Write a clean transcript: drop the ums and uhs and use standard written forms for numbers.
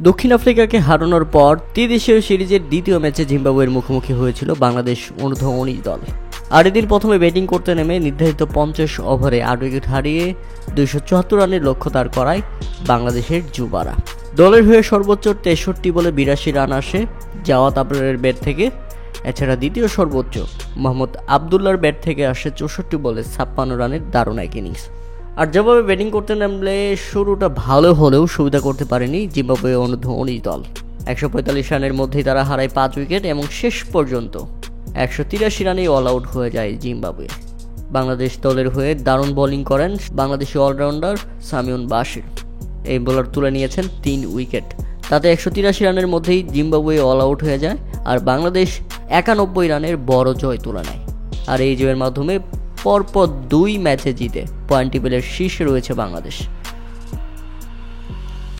দক্ষিণ আফ্রিকাকে হারানোর পর ত্রিদেশীয় সিরিজের দ্বিতীয় ম্যাচে জিম্বাবুয়ের মুখোমুখি হয়েছিল বাংলাদেশ অনূর্ধ্ব-19 দল। আর এদিন প্রথমে ব্যাটিং করতে নেমে নির্ধারিত 50 ওভারে 8 উইকেট হারিয়ে 274 রানের লক্ষ্য তাড় করায় বাংলাদেশের যুবারা। দলের হয়ে সর্বোচ্চ 63 বলে 82 রান আসে জাওয়াদ আবরারের ব্যাট থেকে। এছাড়া দ্বিতীয় সর্বোচ্চ মোহাম্মদ আবদুল্লাহর ব্যাট থেকে আসে 64 বলে 56 রানের দারুণ এক ইনিংস। আর যেভাবে ব্যাটিং করতে নামলে শুরুটা ভালো হলেও সুবিধা করতে পারেনি জিম্বাবুয়ে অনূর্ধ্ব-19 দল। 145 রানের মধ্যেই তারা হারায় 5 উইকেট এবং শেষ পর্যন্ত 183 রানেই অল আউট হয়ে যায় জিম্বাবুয়ে। বাংলাদেশ দলের হয়ে দারুণ বোলিং করেন বাংলাদেশি অলরাউন্ডার সামিউন বাশির। এই বোলার তুলে নিয়েছেন 3 উইকেট। তাতে 183 রানের মধ্যেই জিম্বাবুয়ে অল আউট হয়ে যায় আর বাংলাদেশ 91 রানের বড় জয় তুলে নেয়। আর এই জয়ের মাধ্যমে পরপর 2 ম্যাচে জিতে পয়েন্ট টেবিলের শীর্ষে রয়েছে বাংলাদেশ।